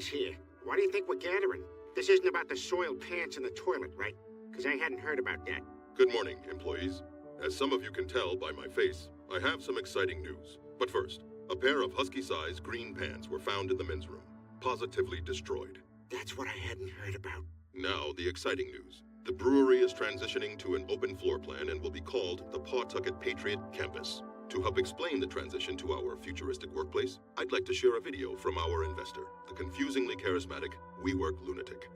Thanks here. Why do you think we're gathering? This isn't about the soiled pants in the toilet, right? Because I hadn't heard about that. Good morning, employees. As some of you can tell by my face, I have some exciting news. But first, a pair of husky-sized green pants were found in the men's room, positively destroyed. That's what I hadn't heard about. Now, the exciting news. The brewery is transitioning to an open floor plan and will be called the Pawtucket Patriot Campus. To help explain the transition to our futuristic workplace, I'd like to share a video from our investor, the confusingly charismatic WeWork lunatic.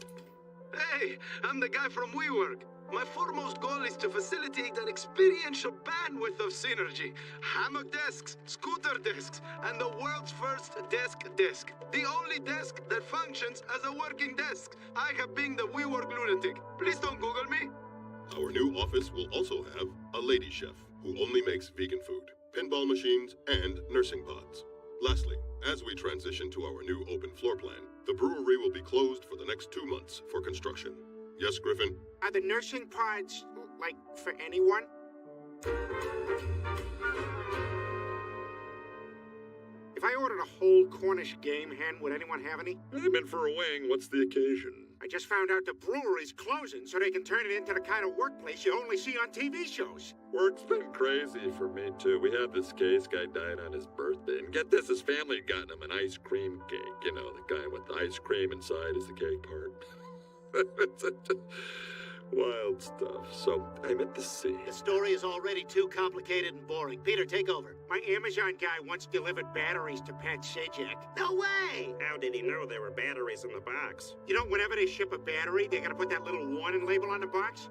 Hey, I'm the guy from WeWork. My foremost goal is to facilitate an experiential bandwidth of synergy. Hammock desks, scooter desks, and the world's first desk. The only desk that functions as a working desk. I have been the WeWork lunatic. Please don't Google me. Our new office will also have a lady chef who only makes vegan food, pinball machines, and nursing pods. Lastly, as we transition to our new open floor plan, the brewery will be closed for the next 2 months for construction. Yes, Griffin? Are the nursing pods, like, for anyone? If I ordered a whole Cornish game hen, would anyone have any? I'm in for a wing. What's the occasion? I just found out the brewery's closing so they can turn it into the kind of workplace you only see on TV shows. Work's been crazy for me, too. We had this case guy died on his birthday. And get this, his family had gotten him an ice cream cake. You know, the kind with the ice cream inside is the cake part. Wild stuff. So I'm at the sea. The story is already too complicated and boring. Peter, take over. My Amazon guy once delivered batteries to Pat Sajak. No way! How did he know there were batteries in the box? You know, whenever they ship a battery, they gotta put that little warning label on the box?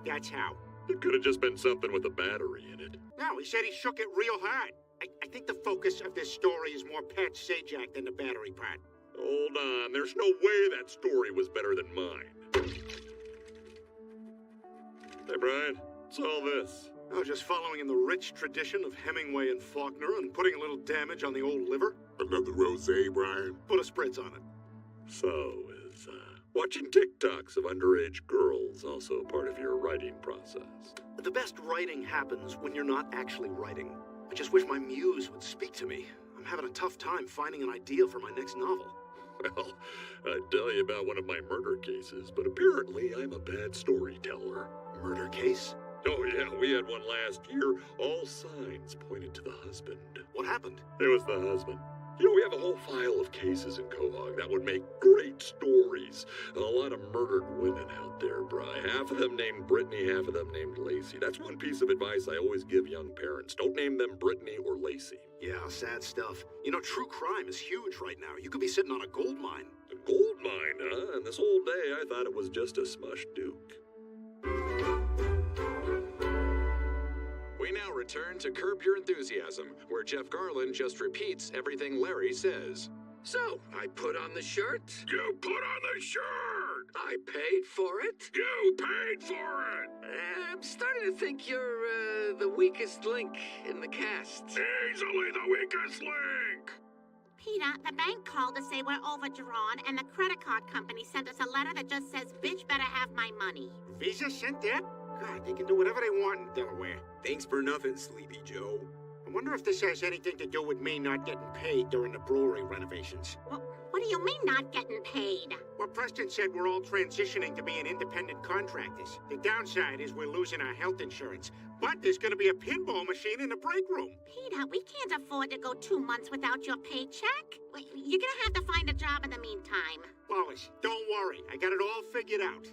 That's how. It could have just been something with a battery in it. No, he said he shook it real hard. I think the focus of this story is more Pat Sajak than the battery part. Hold on. There's no way that story was better than mine. Hey, Brian, what's all this? Oh, just following in the rich tradition of Hemingway and Faulkner and putting a little damage on the old liver. Another rosé, Brian? Put a spritz on it. So, is watching TikToks of underage girls also part of your writing process? The best writing happens when you're not actually writing. I just wish my muse would speak to me. I'm having a tough time finding an idea for my next novel. Well, I'd tell you about one of my murder cases, but apparently I'm a bad storyteller. Murder case? Oh yeah, we had one last year. All signs pointed to the husband. What happened? It was the husband. You know, we have a whole file of cases in Quahog that would make great stories. And a lot of murdered women out there, Bri. Half of them named Brittany, half of them named Lacey. That's one piece of advice I always give young parents. Don't name them Brittany or Lacey. Yeah, sad stuff. You know, true crime is huge right now. You could be sitting on a gold mine. A gold mine, huh? And this whole day I thought it was just a smush duke. We now return to Curb Your Enthusiasm, where Jeff Garland just repeats everything Larry says. So, I put on the shirt. You put on the shirt! I paid for it. You paid for it! I'm starting to think you're the weakest link in the cast. Easily the weakest link! Peter, the bank called to say we're overdrawn, and the credit card company sent us a letter that just says, bitch better have my money. Visa sent that? God, they can do whatever they want in Delaware. Thanks for nothing, Sleepy Joe. I wonder if this has anything to do with me not getting paid during the brewery renovations. What do you mean not getting paid? Well, Preston said we're all transitioning to being independent contractors. The downside is we're losing our health insurance. But there's going to be a pinball machine in the break room. Peter, we can't afford to go 2 months without your paycheck. You're going to have to find a job in the meantime. Lois, don't worry. I got it all figured out.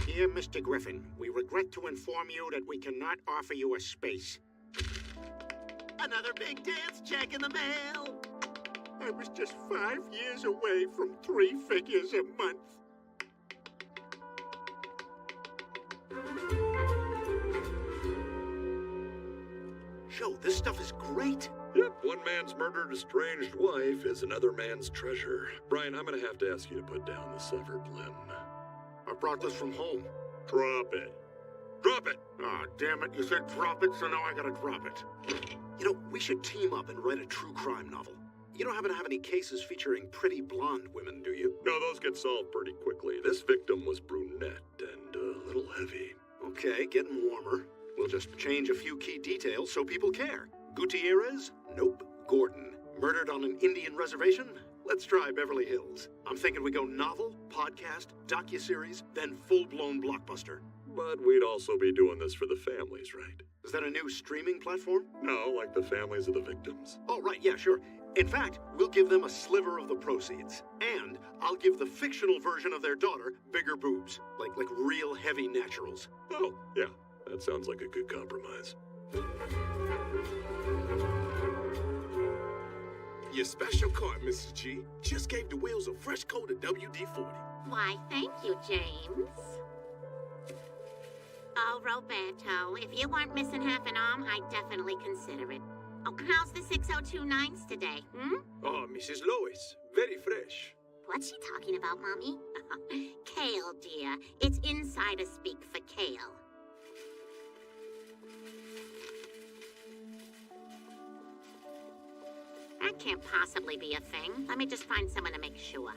Dear Mr. Griffin, we regret to inform you that we cannot offer you a space. Another big dance check in the mail. I was just 5 years away from 3 figures a month. Joe, this stuff is great. Yep, one man's murdered estranged wife is another man's treasure. Brian, I'm gonna have to ask you to put down the severed limb. I brought this from home. Drop it. Drop it! Ah, damn it. You said drop it, so now I gotta drop it. You know, we should team up and write a true crime novel. You don't happen to have any cases featuring pretty blonde women, do you? No, those get solved pretty quickly. This victim was brunette and a little little heavy. Okay, getting warmer. We'll just change a few key details so people care. Gutierrez? Nope. Gordon. Murdered on an Indian reservation? Let's try Beverly Hills. I'm thinking we go novel, podcast, docuseries, then full-blown blockbuster. But we'd also be doing this for the families, right? Is that a new streaming platform? No, like the families of the victims. Oh, right, yeah, sure. In fact, we'll give them a sliver of the proceeds. And I'll give the fictional version of their daughter bigger boobs. Like real heavy naturals. Oh, yeah. That sounds like a good compromise. Your special card, Mrs. G, just gave the wheels a fresh coat of WD-40. Why, thank you, James. Oh, Roberto, if you weren't missing half an arm, I'd definitely consider it. Oh, how's the 6029s today, Oh, Mrs. Lois, very fresh. What's she talking about, Mommy? Kale, dear. It's insider speak for kale. That can't possibly be a thing. Let me just find someone to make sure.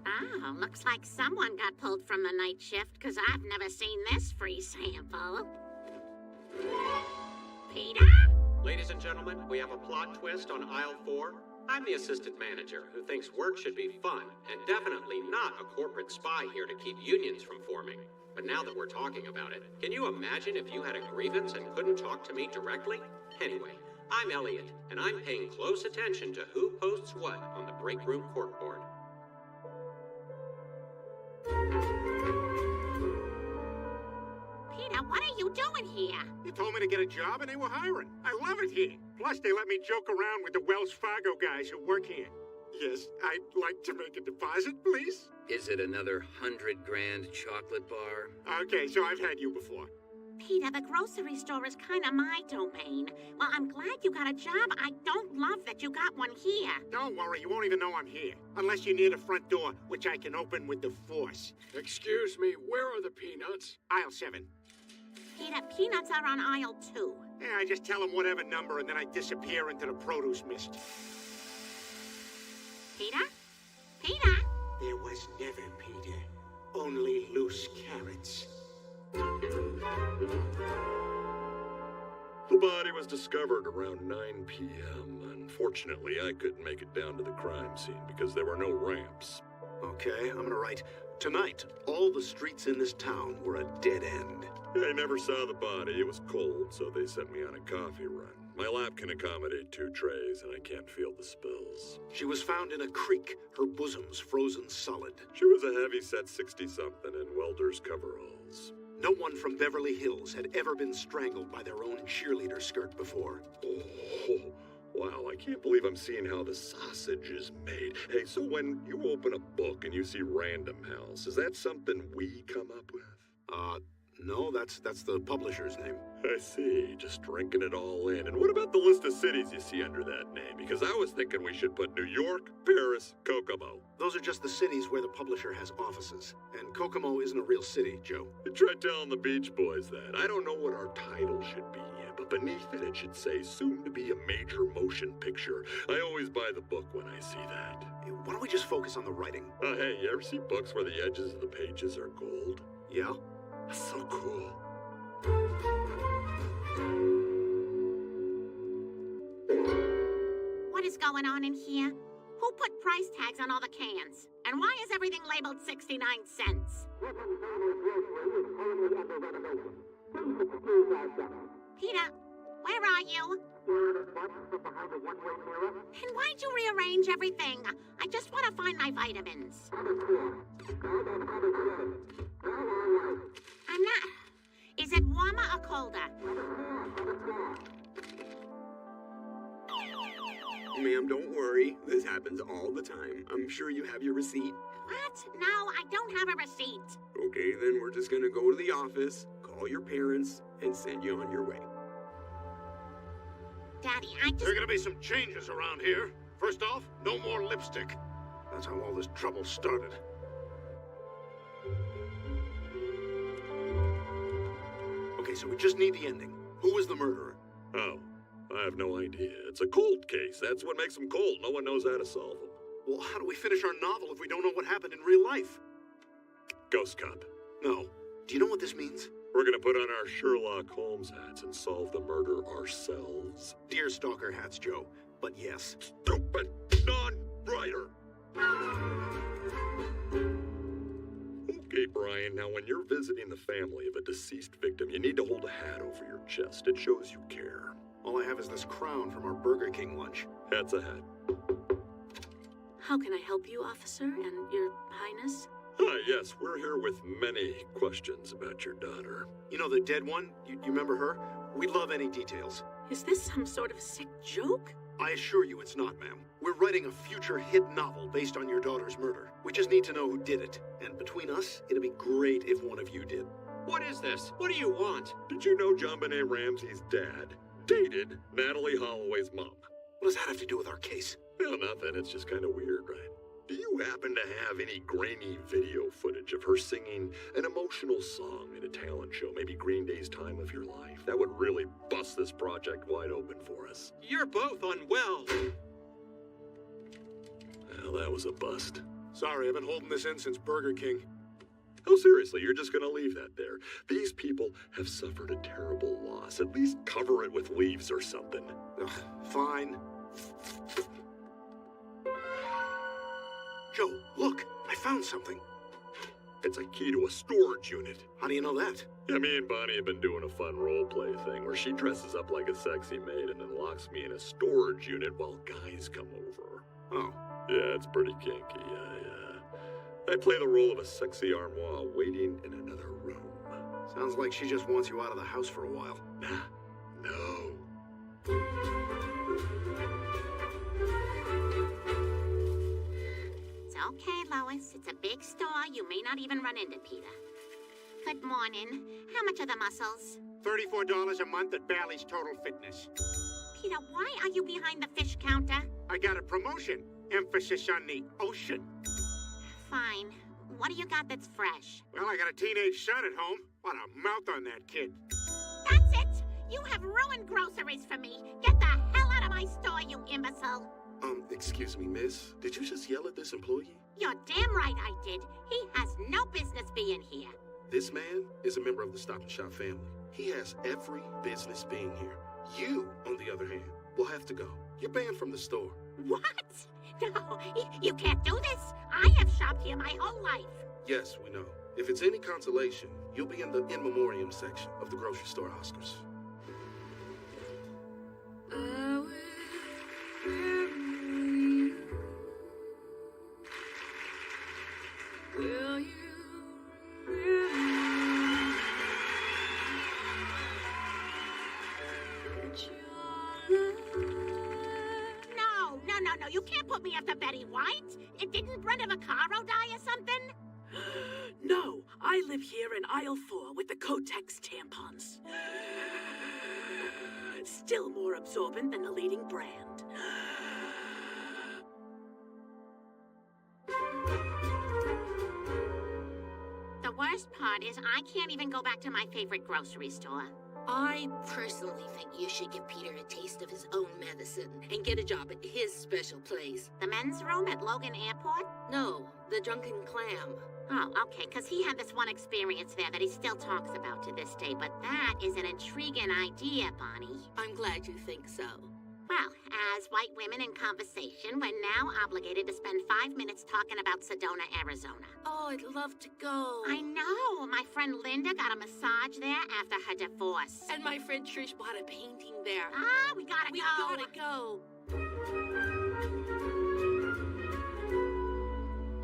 Oh, looks like someone got pulled from the night shift, because I've never seen this free sample. Peter? Ladies and gentlemen, we have a plot twist on aisle 4. I'm the assistant manager who thinks work should be fun, and definitely not a corporate spy here to keep unions from forming. But now that we're talking about it, can you imagine if you had a grievance and couldn't talk to me directly? Anyway, I'm Elliot, and I'm paying close attention to who posts what on the break room corkboard. Peter, what are you doing here? You told me to get a job and they were hiring. I love it here. Plus, they let me joke around with the Wells Fargo guys who work here. Yes, I'd like to make a deposit, please. Is it another $100,000 chocolate bar? Okay, so I've had you before. Peter, the grocery store is kind of my domain. Well, I'm glad you got a job. I don't love that you got one here. Don't worry, you won't even know I'm here. Unless you're near the front door, which I can open with the force. Excuse me, where are the peanuts? Aisle 7. Peter, peanuts are on aisle 2. Yeah, I just tell them whatever number and then I disappear into the produce mist. Peter? Peter? There was never Peter. Only loose carrots. The body was discovered around 9 p.m. Unfortunately, I couldn't make it down to the crime scene because there were no ramps. Okay, I'm gonna write, tonight, all the streets in this town were a dead end. I never saw the body. It was cold, so they sent me on a coffee run. My lap can accommodate 2 trays, and I can't feel the spills. She was found in a creek, her bosom's frozen solid. She was a heavy-set 60-something in welder's coveralls. No one from Beverly Hills had ever been strangled by their own cheerleader skirt before. Oh, wow, I can't believe I'm seeing how the sausage is made. Hey, so when you open a book and you see Random House, is that something we come up with? No, that's the publisher's name. I see, just drinking it all in. And what about the list of cities you see under that name? Because I was thinking we should put New York, Paris, Kokomo. Those are just the cities where the publisher has offices. And Kokomo isn't a real city, Joe. Try telling the Beach Boys that. I don't know what our title should be yet, but beneath it should say, soon to be a major motion picture. I always buy the book when I see that. Why don't we just focus on the writing? Hey, you ever see books where the edges of the pages are gold? Yeah? That's so cool. What is going on in here? Who put price tags on all the cans? And why is everything labeled 69 cents? Peter, where are you? And why'd you rearrange everything? I just want to find my vitamins. I'm not... Is it warmer or colder? Ma'am, don't worry. This happens all the time. I'm sure you have your receipt. What? No, I don't have a receipt. Okay, then we're just gonna go to the office, call your parents, and send you on your way. Daddy, I just... There are gonna be some changes around here. First off, no more lipstick. That's how all this trouble started. Okay, so we just need the ending. Who was the murderer? Oh, I have no idea. It's a cold case. That's what makes them cold. No one knows how to solve them. Well, how do we finish our novel if we don't know what happened in real life? Ghost Cop. No. Do you know what this means? We're gonna put on our Sherlock Holmes hats and solve the murder ourselves. Dear stalker hats, Joe. But yes. Stupid non-writer! Okay, Brian, now when you're visiting the family of a deceased victim, you need to hold a hat over your chest. It shows you care. All I have is this crown from our Burger King lunch. Hat's a hat. How can I help you, officer, and your highness? Hi, yes, we're here with many questions about your daughter. You know the dead one? You remember her? We'd love any details. Is this some sort of sick joke? I assure you it's not, ma'am. We're writing a future hit novel based on your daughter's murder. We just need to know who did it. And between us, it'd be great if one of you did. What is this? What do you want? Did you know JonBenet Ramsey's dad dated Natalie Holloway's mom? What does that have to do with our case? Well, nothing. It's just kind of weird, right? Do you happen to have any grainy video footage of her singing an emotional song at a talent show, maybe Green Day's Time of Your Life? That would really bust this project wide open for us. You're both unwell. Well, that was a bust. Sorry, I've been holding this in since Burger King. Oh, seriously, you're just gonna leave that there? These people have suffered a terrible loss. At least cover it with leaves or something. Ugh, fine. Joe, look, I found something. It's a key to a storage unit. How do you know that? Yeah, me and Bonnie have been doing a fun role play thing where she dresses up like a sexy maid and then locks me in a storage unit while guys come over. Oh. Yeah, it's pretty kinky. I play the role of a sexy armoire waiting in another room. Sounds like she just wants you out of the house for a while. Nah, no. It's okay, Lois. It's a big store. You may not even run into Peter. Good morning. How much are the mussels? $34 a month at Bally's Total Fitness. Peter, why are you behind the fish counter? I got a promotion. Emphasis on the ocean. Fine. What do you got that's fresh? Well, I got a teenage son at home. What a mouth on that kid. That's it! You have ruined groceries for me. Get the hell out of my store, you imbecile. Excuse me, miss. Did you just yell at this employee? You're damn right I did. He has no business being here. This man is a member of the Stop and Shop family. He has every business being here. You, on the other hand, will have to go. You're banned from the store. What? No, you can't do this. I have shopped here my whole life. Yes, we know. If it's any consolation, you'll be in the in memoriam section of the grocery store Oscars. Will you No, you can't put me after Betty White. It didn't Brenda Vaccaro die or something? No, I live here in aisle 4 with the Kotex tampons. Still more absorbent than the leading brand. The worst part is I can't even go back to my favorite grocery store. I personally think you should give Peter a taste of his own medicine and get a job at his special place. The men's room at Logan Airport? No, the Drunken Clam. Oh, okay, because he had this one experience there that he still talks about to this day, but that is an intriguing idea, Bonnie. I'm glad you think so. Well, as white women in conversation, we're now obligated to spend 5 minutes talking about Sedona, Arizona. Oh, I'd love to go. I know. My friend Linda got a massage there after her divorce. And my friend Trish bought a painting there. Ah, we gotta We go. gotta go.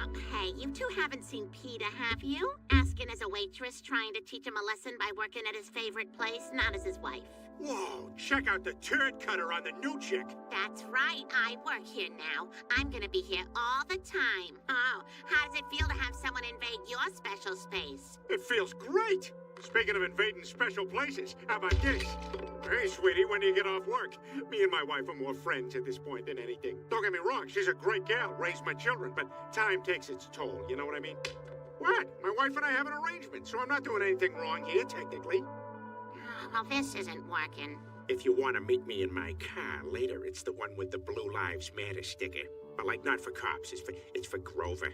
Okay, you two haven't seen Peter, have you? Asking as a waitress, trying to teach him a lesson by working at his favorite place, not as his wife. Whoa, check out the turd cutter on the new chick. That's right, I work here now. I'm gonna be here all the time. Oh, how does it feel to have someone invade your special space? It feels great. Speaking of invading special places, how about this? Hey, sweetie, when do you get off work? Me and my wife are more friends at this point than anything. Don't get me wrong, she's a great gal, raised my children, but time takes its toll, you know what I mean? What? My wife and I have an arrangement, so I'm not doing anything wrong here, technically. Well, this isn't working. If you want to meet me in my car later, it's the one with the Blue Lives Matter sticker. But, like, not for cops, it's for Grover.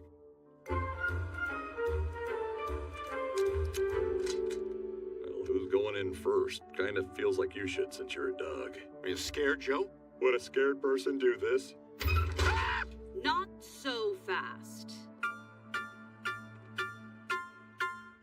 with going in first. Kind of feels like you should since you're a dog. Are you scared, Joe? Would a scared person do this? Not so fast.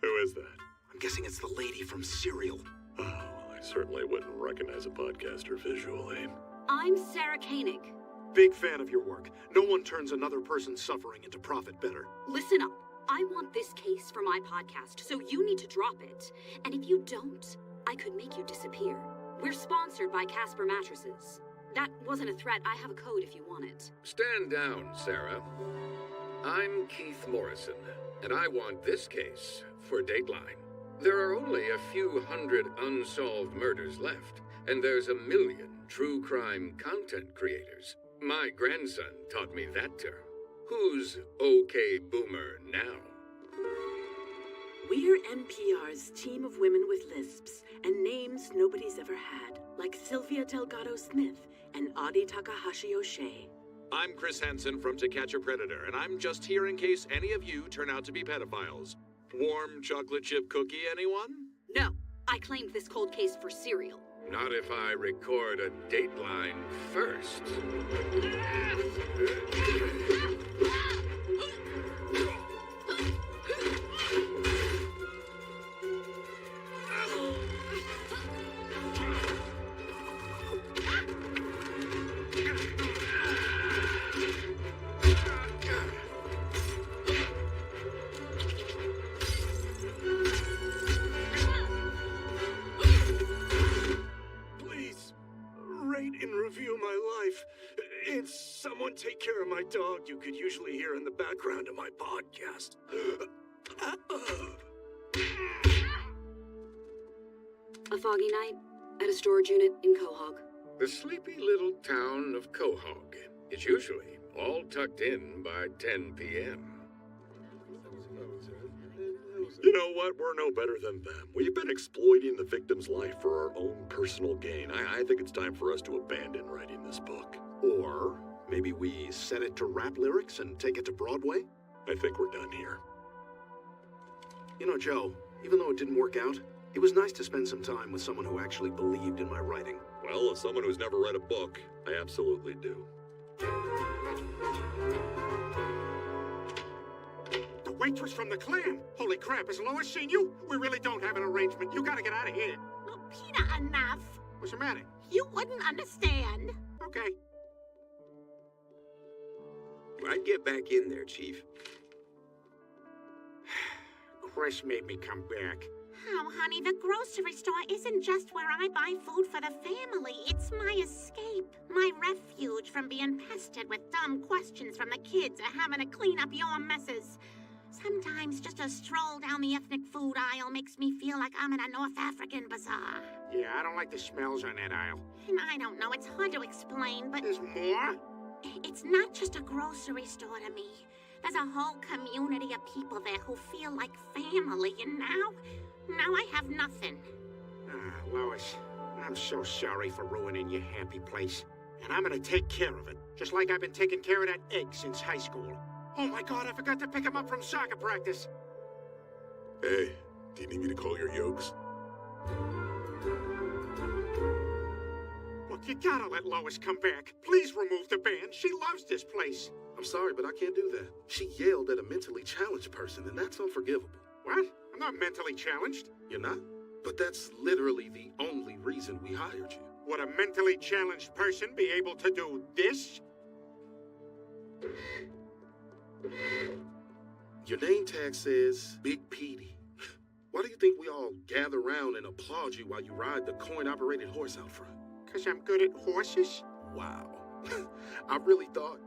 Who is that? I'm guessing it's the lady from Serial. Oh, well, I certainly wouldn't recognize a podcaster visually. I'm Sarah Koenig. Big fan of your work. No one turns another person's suffering into profit better. Listen up. I want this case for my podcast, so you need to drop it. And if you don't, I could make you disappear. We're sponsored by Casper Mattresses. That wasn't a threat. I have a code if you want it. Stand down, Sarah. I'm Keith Morrison, and I want this case for Dateline. There are only a few hundred unsolved murders left, and there's 1 million true crime content creators. My grandson taught me that term. Who's OK Boomer now? We're NPR's team of women with lisps and names nobody's ever had, like Sylvia Delgado Smith and Audie Takahashi O'Shea. I'm Chris Hansen from To Catch a Predator, and I'm just here in case any of you turn out to be pedophiles. Warm chocolate chip cookie, anyone? No, I claimed this cold case for Serial. Not if I record a Dateline first. Someone take care of my dog you could usually hear in the background of my podcast. A foggy night at a storage unit in Quahog. The sleepy little town of Quahog is usually all tucked in by 10 p.m. You know what? We're no better than them. We've been exploiting the victim's life for our own personal gain. I think it's time for us to abandon writing this book. Or maybe we set it to rap lyrics and take it to Broadway? I think we're done here. You know, Joe, even though it didn't work out, it was nice to spend some time with someone who actually believed in my writing. Well, as someone who's never read a book, I absolutely do. The waitress from the Clan! Holy crap, has Lois seen you? We really don't have an arrangement. You gotta get out of here. Oh, Peter, enough. What's the matter? You wouldn't understand. Okay. I'd get back in there, Chief. Chris made me come back. Oh, honey, the grocery store isn't just where I buy food for the family. It's my escape, my refuge from being pestered with dumb questions from the kids or having to clean up your messes. Sometimes just a stroll down the ethnic food aisle makes me feel like I'm in a North African bazaar. Yeah, I don't like the smells on that aisle. And I don't know, it's hard to explain, but... There's more? It's not just a grocery store to me. There's a whole community of people there who feel like family, and now I have nothing. Lois, I'm so sorry for ruining your happy place. And I'm gonna take care of it, just like I've been taking care of that egg since high school. Oh my God, I forgot to pick him up from soccer practice. Hey, do you need me to call your yokes? Look, you gotta let Lois come back. Please remove the ban. She loves this place. I'm sorry, but I can't do that. She yelled at a mentally challenged person, and that's unforgivable. What? I'm not mentally challenged. You're not? But that's literally the only reason we hired you. Would a mentally challenged person be able to do this? Your name tag says Big Petey. Why do you think we all gather around and applaud you while you ride the coin-operated horse out front? 'Cause I'm good at horses? Wow. I really thought,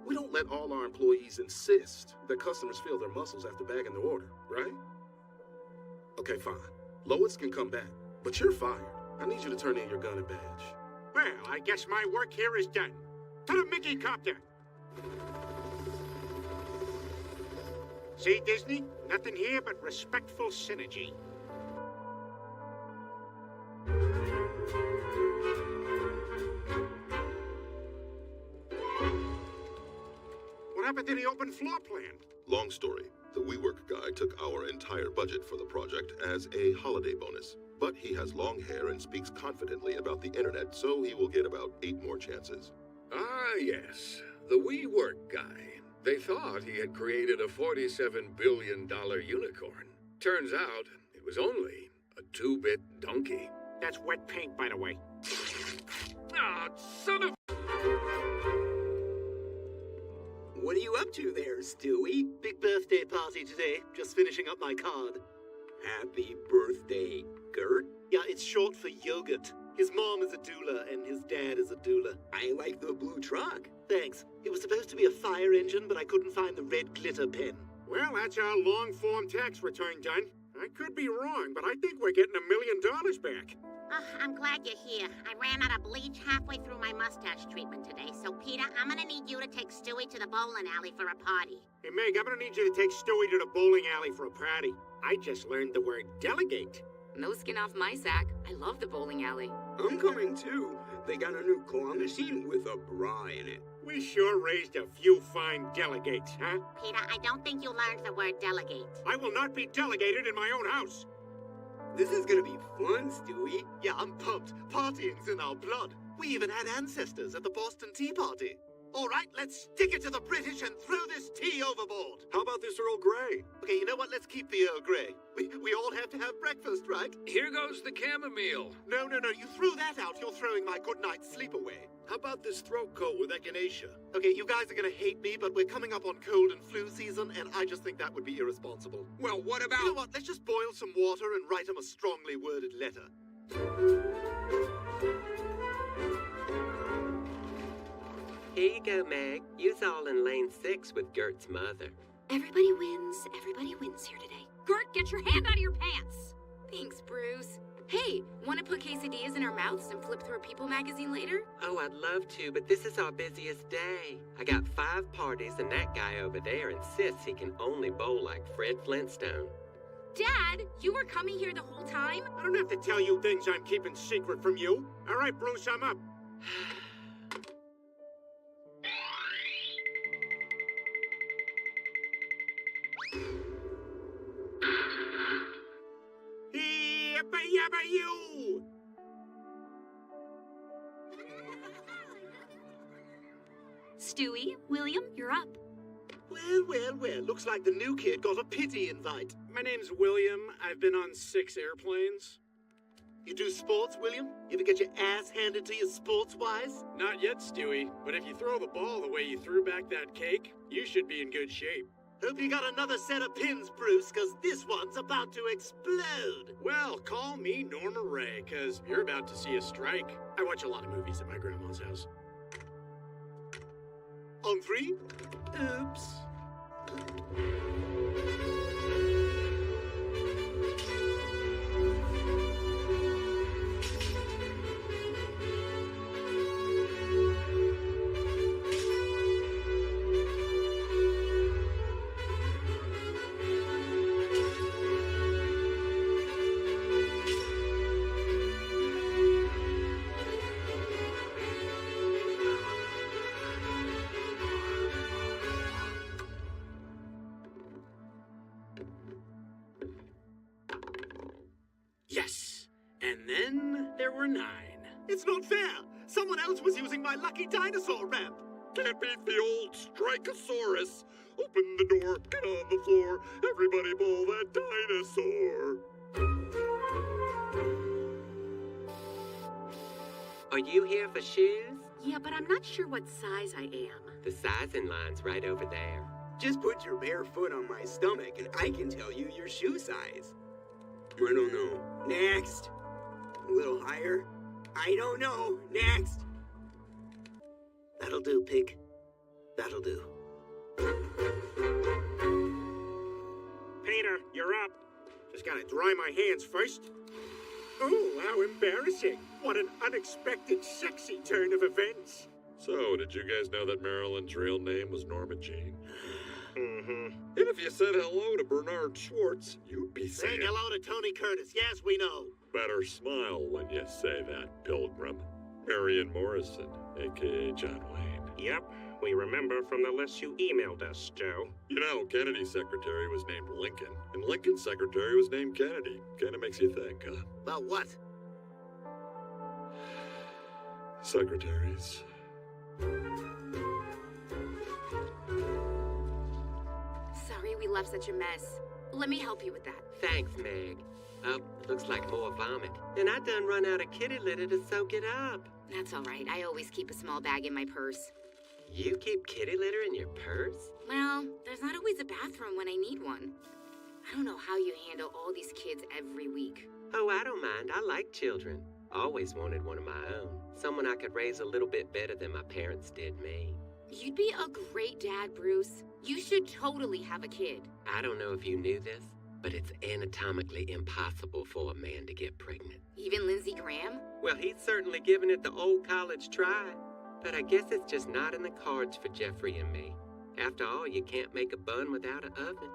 we don't let all our employees insist that customers feel their muscles after bagging their order, right? Okay, fine. Lois can come back, but you're fired. I need you to turn in your gun and badge. Well, I guess my work here is done. To the Mickey Copter! See, Disney? Nothing here but respectful synergy. What happened to the open floor plan? Long story. The WeWork guy took our entire budget for the project as a holiday bonus. But he has long hair and speaks confidently about the internet, so he will get about 8 more chances. Ah, yes. The WeWork guy. They thought he had created a $47 billion unicorn. Turns out it was only a 2-bit donkey. That's wet paint, by the way. Ah, son of... What are you up to there, Stewie? Big birthday party today. Just finishing up my card. Happy birthday, Gert. Yeah, it's short for yogurt. His mom is a doula, and his dad is a doula. I like the blue truck. Thanks. It was supposed to be a fire engine, but I couldn't find the red glitter pen. Well, that's our long-form tax return done. I could be wrong, but I think we're getting $1 million back. I'm glad you're here. I ran out of bleach halfway through my mustache treatment today, so Peter, I'm gonna need you to take Stewie to the bowling alley for a party. Hey, Meg, I'm gonna need you to take Stewie to the bowling alley for a party. I just learned the word delegate. No skin off my sack. I love the bowling alley. I'm coming too. They got a new claw machine with a bra in it. We sure raised a few fine delegates, huh? Peter, I don't think you learned the word delegate. I will not be delegated in my own house. This is gonna be fun, Stewie. Yeah, I'm pumped. Partying's in our blood. We even had ancestors at the Boston Tea Party. All right, let's stick it to the British and throw this tea overboard. How about this Earl Grey? Okay, you know what? Let's keep the Earl Grey. We all have to have breakfast, right? Here goes the chamomile. No. You threw that out. You're throwing my good night sleep away. How about this throat coat with echinacea? Okay, you guys are gonna hate me, but we're coming up on cold and flu season, and I just think that would be irresponsible. Well, what about... You know what? Let's just boil some water and write him a strongly worded letter. Here you go, Meg. You's all in lane 6 with Gert's mother. Everybody wins here today. Gert, get your hand out of your pants! Thanks, Bruce. Hey, want to put quesadillas in our mouths and flip through a People magazine later? Oh, I'd love to, but this is our busiest day. I got 5 parties, and that guy over there insists he can only bowl like Fred Flintstone. Dad, you were coming here the whole time? I don't have to tell you things I'm keeping secret from you. All right, Bruce, I'm up. You! Stewie, William, you're up. Well, looks like the new kid got a pity invite. My name's William. I've been on 6 airplanes. You do sports, William? You ever get your ass handed to you sports-wise? Not yet, Stewie, but if you throw the ball the way you threw back that cake, you should be in good shape. Hope you got another set of pins, Bruce, because this one's about to explode. Well, call me Norma Ray, because you're about to see a strike. I watch a lot of movies at my grandma's house. On 3? Oops. Yes, and then there were 9. It's not fair. Someone else was using my lucky dinosaur ramp. Can't beat the old Strikeosaurus. Open the door, get on the floor, everybody bowl that dinosaur. Are you here for shoes? Yeah, but I'm not sure what size I am. The sizing line's right over there. Just put your bare foot on my stomach and I can tell you your shoe size. I don't know. Next. A little higher. I don't know. Next. That'll do, pig. That'll do. Peter, you're up. Just gotta dry my hands first. Oh, how embarrassing. What an unexpected, sexy turn of events. So, did you guys know that Marilyn's real name was Norma Jean? Mm-hmm. And if you said hello to Bernard Schwartz, you'd be saying hello to Tony Curtis. Yes, we know. Better smile when you say that, Pilgrim. Marion Morrison, a.k.a. John Wayne. Yep, We remember from the list you emailed us, Joe. You know, Kennedy's secretary was named Lincoln, and Lincoln's secretary was named Kennedy. Kinda makes you think, huh? About what? Secretaries. Sorry we left such a mess. Let me help you with that. Thanks, Meg. Oh, looks like more vomit. And I done run out of kitty litter to soak it up. That's all right. I always keep a small bag in my purse. You keep kitty litter in your purse? Well, there's not always a bathroom when I need one. I don't know how you handle all these kids every week. Oh, I don't mind. I like children. Always wanted one of my own. Someone I could raise a little bit better than my parents did me. You'd be a great dad, Bruce. You should totally have a kid. I don't know if you knew this, but it's anatomically impossible for a man to get pregnant. Even Lindsey Graham? Well, he's certainly given it the old college try. But I guess it's just not in the cards for Jeffrey and me. After all, you can't make a bun without an oven.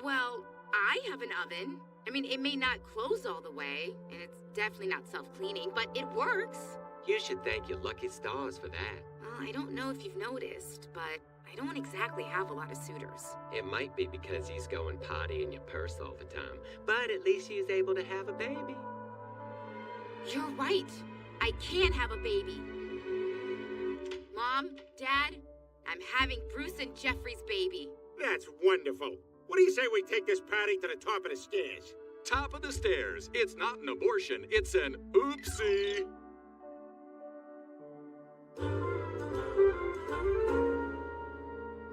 Well, I have an oven. I mean, it may not close all the way, and it's definitely not self-cleaning, but it works. You should thank your lucky stars for that. Well, I don't know if you've noticed, but I don't exactly have a lot of suitors. It might be because he's going potty in your purse all the time, but at least he's able to have a baby. You're right. I can't have a baby. Mom, Dad, I'm having Bruce and Jeffrey's baby. That's wonderful. What do you say we take this party to the top of the stairs? Top of the stairs. It's not an abortion. It's an oopsie.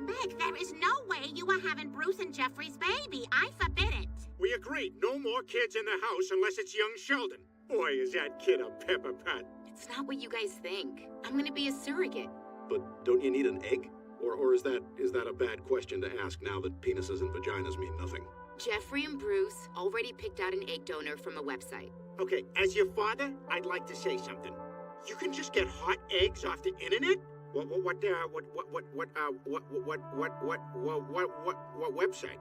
Meg, there is no way you are having Bruce and Jeffrey's baby. I forbid it. We agreed. No more kids in the house unless it's young Sheldon. Boy, is that kid a pepper pot. It's not what you guys think. I'm gonna be a surrogate. But don't you need an egg? Or is that a bad question to ask now that penises and vaginas mean nothing? Jeffrey and Bruce already picked out an egg donor from a website. Okay, as your father, I'd like to say something. You can just get hot eggs off the internet? What website?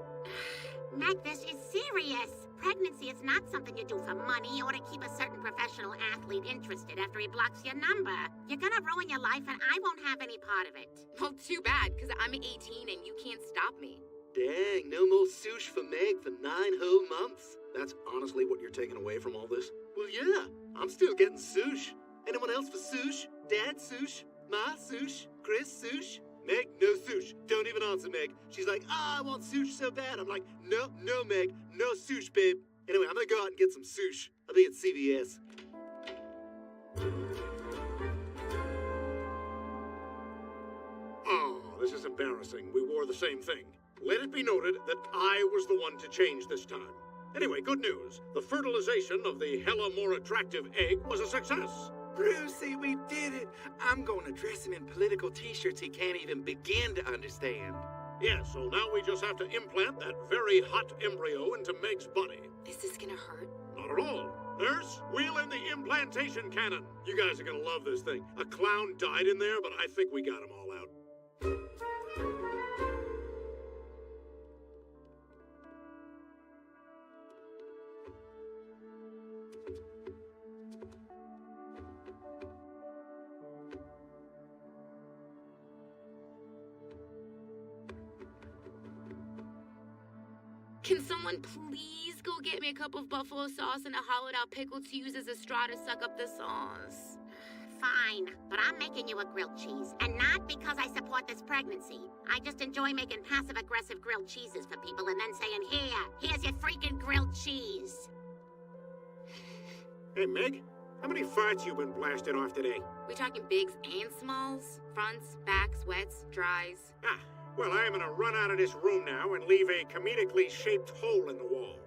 Meg, this is serious. Pregnancy is not something you do for money or to keep a certain professional athlete interested after he blocks your number. You're gonna ruin your life and I won't have any part of it. Well, too bad, because I'm 18 and you can't stop me. Dang, no more sush for Meg for 9 whole months. That's honestly what you're taking away from all this? Well, yeah, I'm still getting sush. Anyone else for sush? Dad sush? Ma sush? Chris sush? Meg, no sush. Don't even answer, Meg. She's like, I want sush so bad. I'm like, no, Meg. No sush, babe. Anyway, I'm gonna go out and get some sush. I'll be at CVS. Oh, this is embarrassing. We wore the same thing. Let it be noted that I was the one to change this time. Anyway, good news. The fertilization of the hella more attractive egg was a success. Brucey, we did it! I'm going to dress him in political t-shirts he can't even begin to understand. Yeah, so now we just have to implant that very hot embryo into Meg's body. Is this gonna hurt? Not at all. Nurse, wheel in the implantation cannon. You guys are gonna love this thing. A clown died in there, but I think we got him all out. Can someone please go get me a cup of buffalo sauce and a hollowed out pickle to use as a straw to suck up the sauce? Fine, but I'm making you a grilled cheese. And not because I support this pregnancy. I just enjoy making passive-aggressive grilled cheeses for people and then saying, here's your freaking grilled cheese. Hey, Meg, how many farts you been blasting off today? We talking bigs and smalls? Fronts, backs, wets, dries? Ah, well, I am gonna run out of this room now and leave a comedically shaped hole in the wall.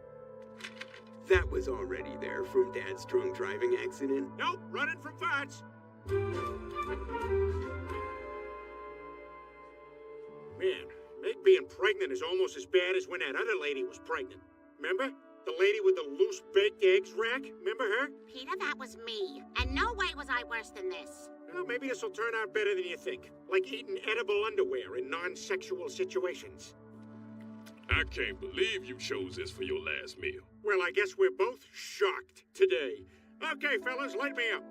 That was already there from Dad's drunk driving accident. Nope, running from farts. Man, Meg being pregnant is almost as bad as when that other lady was pregnant. Remember? The lady with the loose baked eggs rack? Remember her? Peter, that was me. And no way was I worse than this. Well, maybe this will turn out better than you think. Like eating edible underwear in non-sexual situations. I can't believe you chose this for your last meal. Well, I guess we're both shocked today. Okay, fellas, light me up.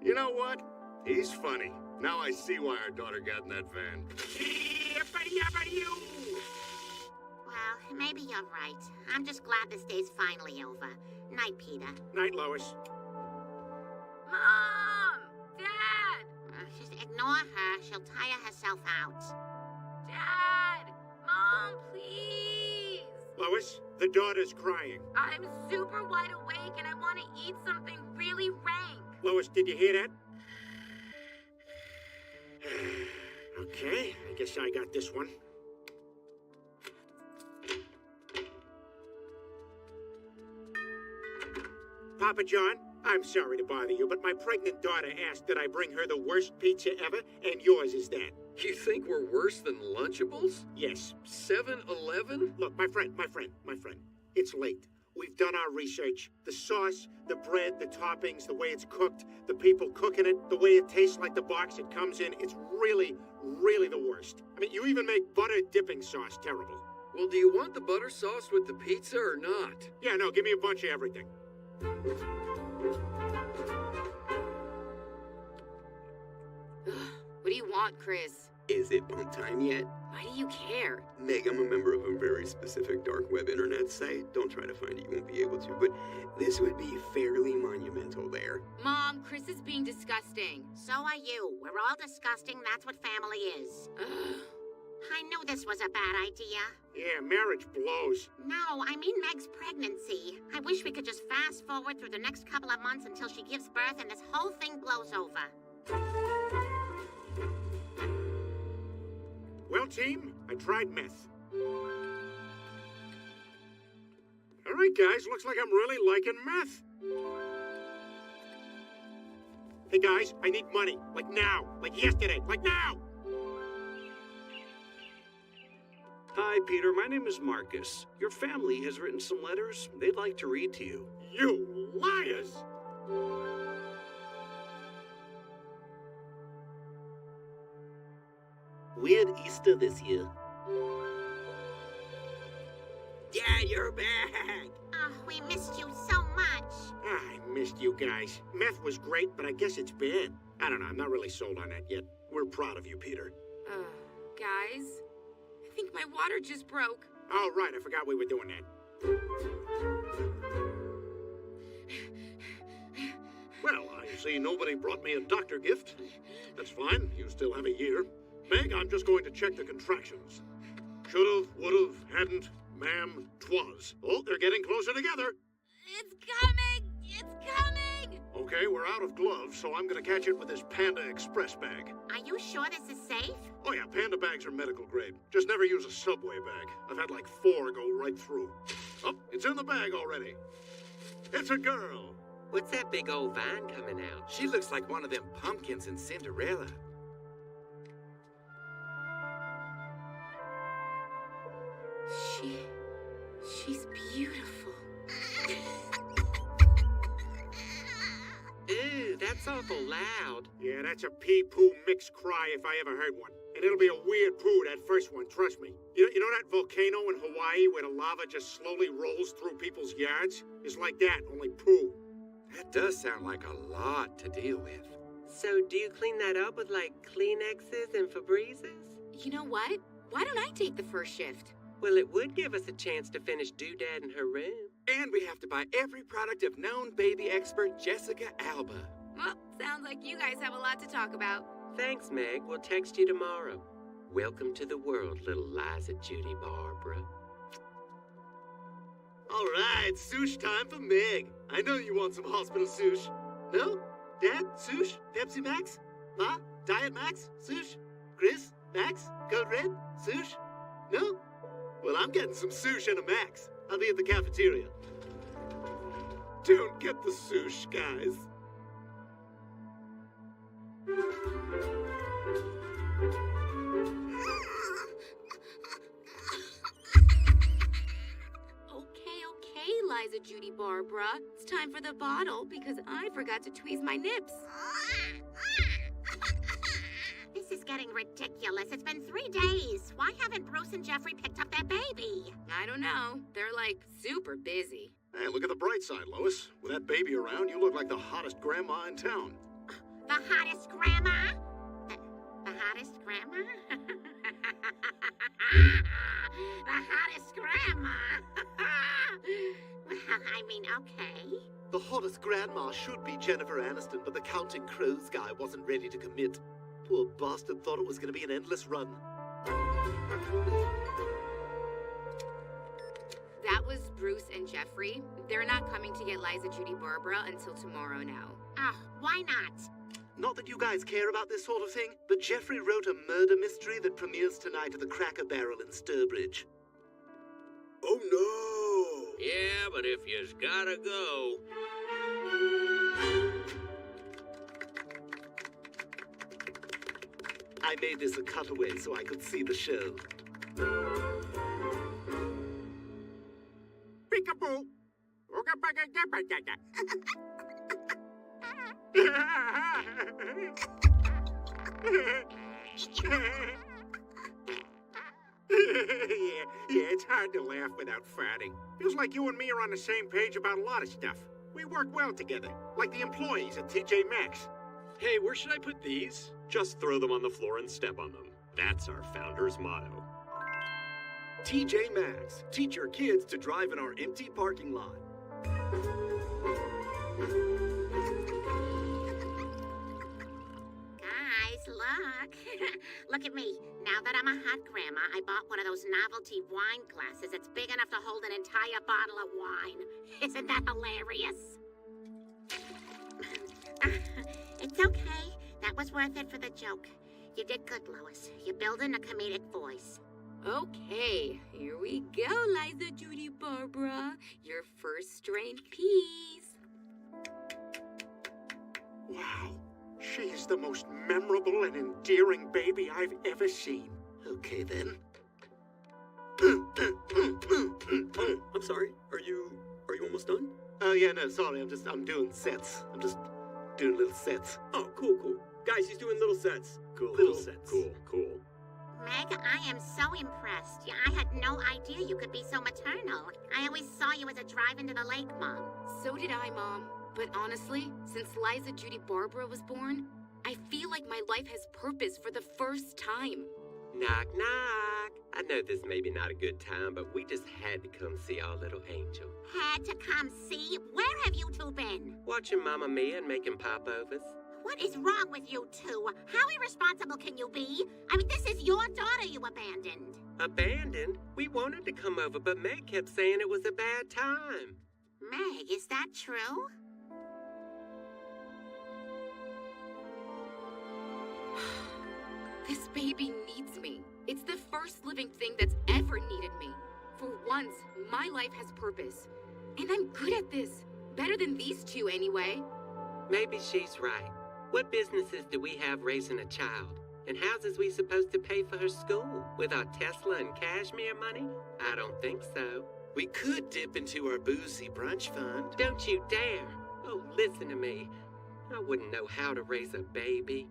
You know what? He's funny. Now I see why our daughter got in that van. Well, maybe you're right. I'm just glad this day's finally over. Night, Peter. Night, Lois. Mom! Dad! Just ignore her. She'll tire herself out. Dad! Mom, please! Lois, the daughter's crying. I'm super wide awake and I want to eat something really rank. Lois, did you hear that? Okay, I guess I got this one. Papa John, I'm sorry to bother you, but my pregnant daughter asked that I bring her the worst pizza ever, and yours is that. You think we're worse than Lunchables? Yes. 7-Eleven? Look, my friend. It's late. We've done our research. The sauce, the bread, the toppings, the way it's cooked, the people cooking it, the way it tastes like the box it comes in, it's really, really the worst. I mean, you even make butter dipping sauce terrible. Well, do you want the butter sauce with the pizza or not? Yeah, no, give me a bunch of everything. What do you want, Chris? Is it bump time yet? Why do you care? Meg, I'm a member of a very specific dark web internet site. Don't try to find it, you won't be able to, but this would be fairly monumental there. Mom, Chris is being disgusting. So are you. We're all disgusting. That's what family is. I knew this was a bad idea. Yeah, marriage blows. No, I mean Meg's pregnancy. I wish we could just fast forward through the next couple of months until she gives birth and this whole thing blows over. Well, team, I tried meth. All right, guys, looks like I'm really liking meth. Hey, guys, I need money. Like now. Like yesterday. Like now! Hi, Peter. My name is Marcus. Your family has written some letters they'd like to read to you. You liars! Weird Easter this year. Dad, you're back! Oh, we missed you so much. I missed you guys. Meth was great, but I guess it's bad. I don't know, I'm not really sold on that yet. We're proud of you, Peter. Guys, I think my water just broke. Oh, right, I forgot we were doing that. Well, I see nobody brought me a doctor gift. That's fine, you still have a year. Meg, I'm just going to check the contractions. Should've, would've, hadn't, ma'am, twas. Oh, they're getting closer together. It's coming! It's coming! Okay, we're out of gloves, so I'm gonna catch it with this Panda Express bag. Are you sure this is safe? Oh yeah, Panda bags are medical grade. Just never use a Subway bag. I've had like 4 go right through. Oh, it's in the bag already. It's a girl. What's that big old vine coming out? She looks like one of them pumpkins in Cinderella. She's beautiful. Ooh, that's awful loud. Yeah, that's a pee-poo mixed cry if I ever heard one. And it'll be a weird poo, that first one, trust me. You know that volcano in Hawaii where the lava just slowly rolls through people's yards? It's like that, only poo. That does sound like a lot to deal with. So do you clean that up with, like, Kleenexes and Febrezes? You know what? Why don't I take the first shift? Well, it would give us a chance to finish Doodad in her room. And we have to buy every product of known baby expert Jessica Alba. Well, sounds like you guys have a lot to talk about. Thanks, Meg. We'll text you tomorrow. Welcome to the world, little Liza Judy Barbara. All right, sush time for Meg. I know you want some hospital sush. No? Dad, sush? Pepsi Max? Ma? Diet Max? Sush? Chris? Max? Code Red? Sush? No? Well, I'm getting some sush and a Max. I'll be at the cafeteria. Don't get the sush, guys. Okay, Liza Judy Barbara. It's time for the bottle because I forgot to tweeze my nips. This is getting ridiculous. It's been 3 days. Why haven't Bruce and Jeffrey picked up their baby? I don't know. They're like super busy. Hey, look at the bright side, Lois. With that baby around, you look like the hottest grandma in town. The hottest grandma? The hottest grandma? The hottest grandma? Well, I mean, okay. The hottest grandma should be Jennifer Aniston, but the Counting Crows guy wasn't ready to commit. Poor bastard thought it was going to be an endless run. That was Bruce and Jeffrey. They're not coming to get Liza Judy Barbara until tomorrow now. Ah, why not? Not that you guys care about this sort of thing, but Jeffrey wrote a murder mystery that premieres tonight at the Cracker Barrel in Sturbridge. Oh no! Yeah, but if you's gotta go. I made this a cutaway so I could see the show. Peekaboo! Yeah, it's hard to laugh without farting. Feels like you and me are on the same page about a lot of stuff. We work well together, like the employees at TJ Maxx. Hey, where should I put these? Just throw them on the floor and step on them. That's our founder's motto. TJ Maxx. Teach your kids to drive in our empty parking lot. Guys, look. Look at me. Now that I'm a hot grandma, I bought one of those novelty wine glasses that's big enough to hold an entire bottle of wine. Isn't that hilarious? It's okay. That was worth it for the joke. You did good, Lois. You're building a comedic voice. Okay, here we go, Liza Judy Barbara. Your first strain piece. Wow. She is the most memorable and endearing baby I've ever seen. Okay, then. Oh, I'm sorry. Are you almost done? Oh, yeah, no, sorry. I'm doing sets. I'm just doing little sets. Oh, cool. Guys, he's doing little sets. Little sets. Cool. Meg, I am so impressed. Yeah, I had no idea you could be so maternal. I always saw you as a drive into the lake mom. So did I, Mom. But honestly, since Liza Judy Barbara was born, I feel like my life has purpose for the first time. Knock, knock. I know this may be not a good time, but we just had to come see our little angel. Had to come see? Where have you two been? Watching Mamma Mia and making popovers. What is wrong with you two? How irresponsible can you be? I mean, this is your daughter you abandoned. Abandoned? We wanted to come over, but Meg kept saying it was a bad time. Meg, is that true? This baby needs me. It's the first living thing that's ever needed me. For once, my life has purpose. And I'm good at this. Better than these two, anyway. Maybe she's right. What businesses do we have raising a child? And how's is we supposed to pay for her school? With our Tesla and Cashmere money? I don't think so. We could dip into our boozy brunch fund. Don't you dare. Oh, listen to me. I wouldn't know how to raise a baby.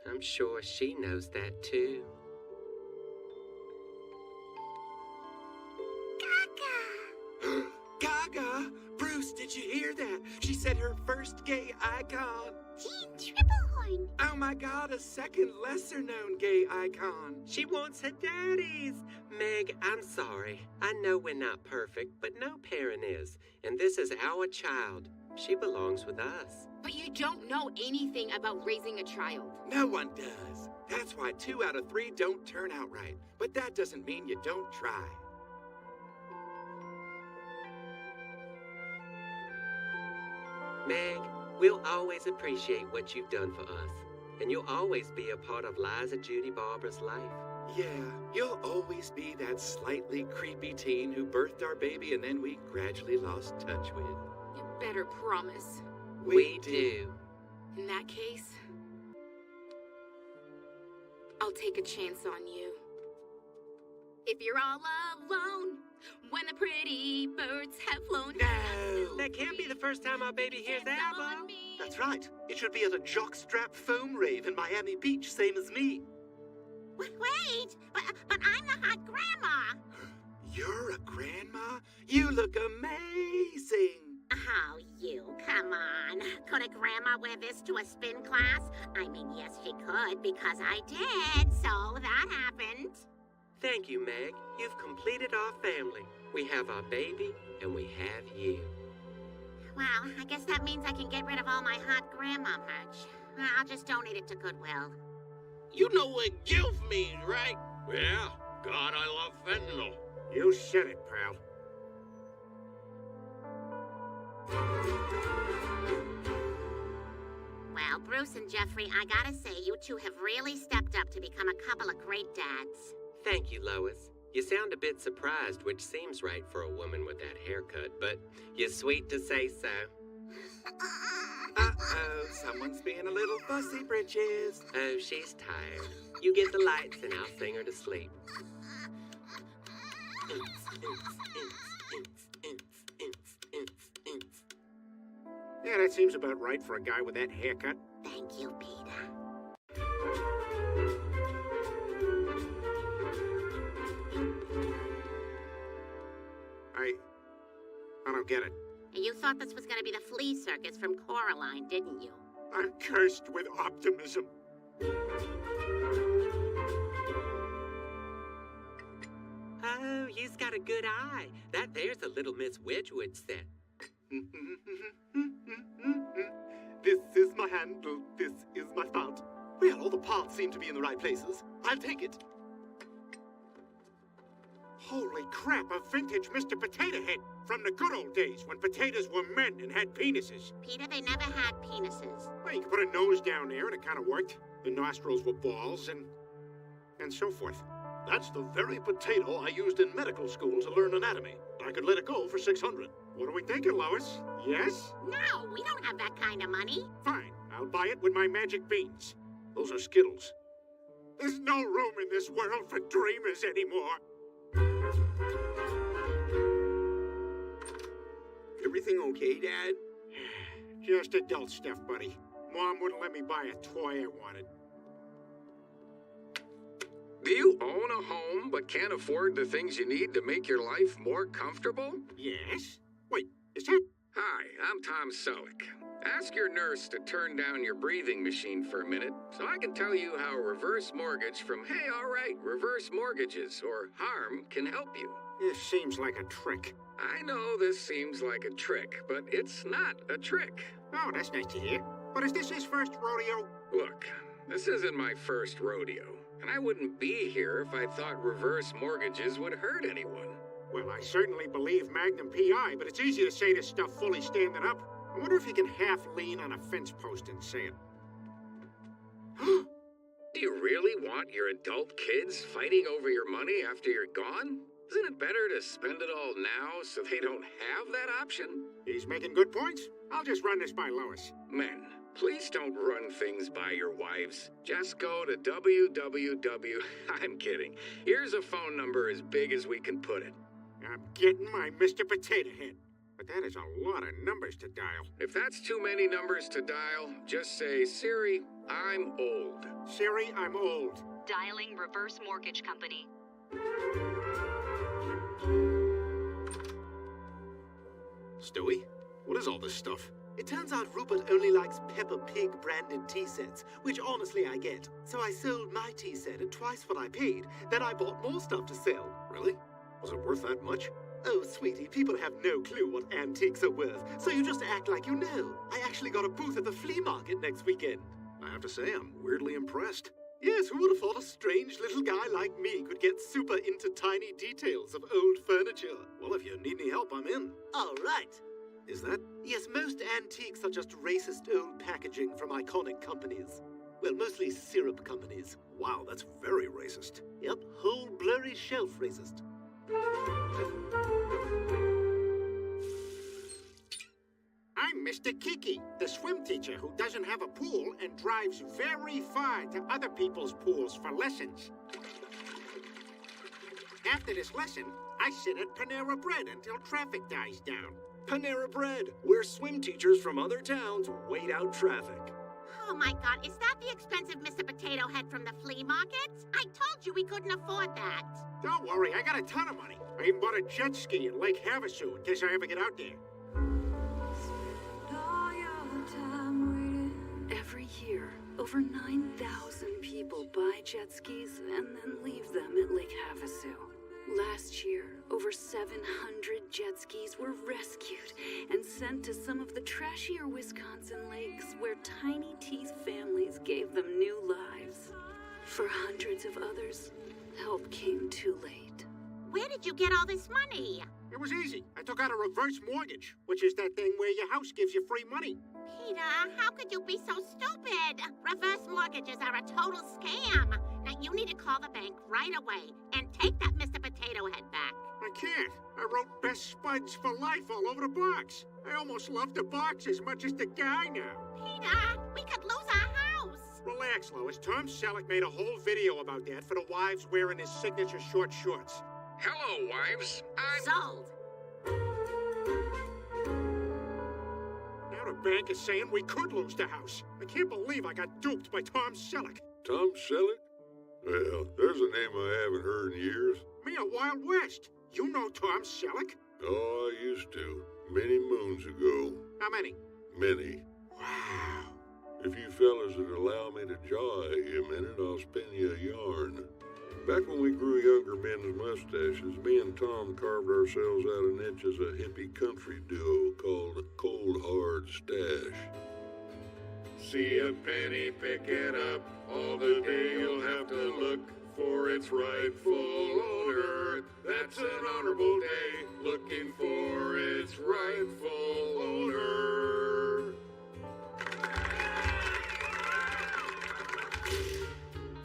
I'm sure she knows that too. Gaga! Bruce, did you hear that? She said her first gay icon. Jean Triplehorn. Oh my God, a second lesser-known gay icon. She wants her daddies. Meg, I'm sorry. I know we're not perfect, but no parent is. And this is our child. She belongs with us. But you don't know anything about raising a child. No one does. That's why 2 out of 3 don't turn out right. But that doesn't mean you don't try. Meg, we'll always appreciate what you've done for us. And you'll always be a part of Liza Judy Barbara's life. Yeah, you'll always be that slightly creepy teen who birthed our baby and then we gradually lost touch with. You better promise. We do. In that case, I'll take a chance on you. If you're all alone, when the pretty birds have flown. No! That can't be the first time our baby hears ABBA. That's right. It should be at a jockstrap foam rave in Miami Beach, same as me. Wait, but I'm the hot grandma. You're a grandma? You look amazing. Oh, you, come on. Could a grandma wear this to a spin class? I mean, yes, she could, because I did, so that happened. Thank you, Meg. You've completed our family. We have our baby, and we have you. Well, I guess that means I can get rid of all my hot grandma merch. I'll just donate it to Goodwill. You know what guilt means, right? Yeah, God, I love fentanyl. You said it, pal. Well, Bruce and Jeffrey, I gotta say, you two have really stepped up to become a couple of great dads. Thank you, Lois. You sound a bit surprised, which seems right for a woman with that haircut, but you're sweet to say so. Uh-oh, someone's being a little fussy, Bridges. Oh, she's tired. You get the lights and I'll sing her to sleep. Yeah, that seems about right for a guy with that haircut. Thank you, Peter. I don't get it. You thought this was gonna be the flea circus from Coraline, didn't you? I'm cursed with optimism. Oh, you've got a good eye. That there's a little Miss Wedgwood set. This is my handle. This is my spout. Well, all the parts seem to be in the right places. I'll take it. Holy crap, a vintage Mr. Potato Head from the good old days when potatoes were men and had penises. Peter, they never had penises. Well, you could put a nose down there and it kind of worked. The nostrils were balls and so forth. That's the very potato I used in medical school to learn anatomy. I could let it go for $600. What are we thinking, Lois? Yes? No, we don't have that kind of money. Fine, I'll buy it with my magic beans. Those are Skittles. There's no room in this world for dreamers anymore. Everything okay, Dad? Just adult stuff, buddy. Mom wouldn't let me buy a toy I wanted. Do you own a home but can't afford the things you need to make your life more comfortable? Yes? Wait, is that... Hi, I'm Tom Selleck. Ask your nurse to turn down your breathing machine for a minute so I can tell you how a reverse mortgage from Hey Alright Reverse Mortgages or HARM can help you. This seems like a trick. I know this seems like a trick, but it's not a trick. Oh, that's nice to hear. But is this his first rodeo? Look, this isn't my first rodeo. And I wouldn't be here if I thought reverse mortgages would hurt anyone. Well, I certainly believe Magnum PI, but it's easy to say this stuff fully standing up. I wonder if you can half lean on a fence post and say it. Do you really want your adult kids fighting over your money after you're gone? Isn't it better to spend it all now so they don't have that option? He's making good points. I'll just run this by Lois. Men, please don't run things by your wives. Just go to I'm kidding. Here's a phone number as big as we can put it. I'm getting my Mr. Potato Head. But that is a lot of numbers to dial. If that's too many numbers to dial, just say, Siri, I'm old. Siri, I'm old. Dialing Reverse Mortgage Company. Stewie, what is all this stuff? It turns out Rupert only likes Peppa Pig branded tea sets, which honestly I get. So I sold my tea set at twice what I paid. Then I bought more stuff to sell. Really? Was it worth that much? Oh, sweetie, people have no clue what antiques are worth, so you just act like you know. I actually got a booth at the flea market next weekend. I have to say, I'm weirdly impressed. Yes, who would have thought a strange little guy like me could get super into tiny details of old furniture? Well, if you need any help, I'm in. All right. Is that? Yes, most antiques are just racist old packaging from iconic companies. Well, mostly syrup companies. Wow, that's very racist. Yep, whole blurry shelf racist. I'm Mr. Kiki, the swim teacher who doesn't have a pool and drives very far to other people's pools for lessons. After this lesson, I sit at Panera Bread until traffic dies down. Panera Bread, where swim teachers from other towns wait out traffic. Oh my God, is that the expensive Mr. Potato Head from the flea market? I told you we couldn't afford that. Don't worry, I got a ton of money. I even bought a jet ski in Lake Havasu in case I ever get out there. Every year, over 9,000 people buy jet skis and then leave them at Lake Havasu. Last year, over 700 jet skis were rescued and sent to some of the trashier Wisconsin lakes where Tiny T's families gave them new lives. For hundreds of others, help came too late. Where did you get all this money? It was easy. I took out a reverse mortgage, which is that thing where your house gives you free money. Peter, how could you be so stupid? Reverse mortgages are a total scam. Now you need to call the bank right away and take that Mr. Potato Head back. I can't. I wrote Best Spuds for Life all over the box. I almost love the box as much as the guy now. Peter, we could lose our house. Relax, Lois. Tom Selleck made a whole video about that for the wives wearing his signature short shorts. Hello, wives. Sold. Now the bank is saying we could lose the house. I can't believe I got duped by Tom Selleck. Tom Selleck? Well, there's a name I haven't heard in years. Me a Wild West. You know Tom Selleck? Oh, I used to. Many moons ago. How many? Many. Wow. If you fellas would allow me to jaw at you a minute, I'll spin you a yarn. Back when we grew younger men's mustaches, me and Tom carved ourselves out a niche as a hippie country duo called Cold Hard Stash. See a penny, pick it up. All the day you'll have to look for its rightful owner. That's an honorable day, looking for its rightful owner.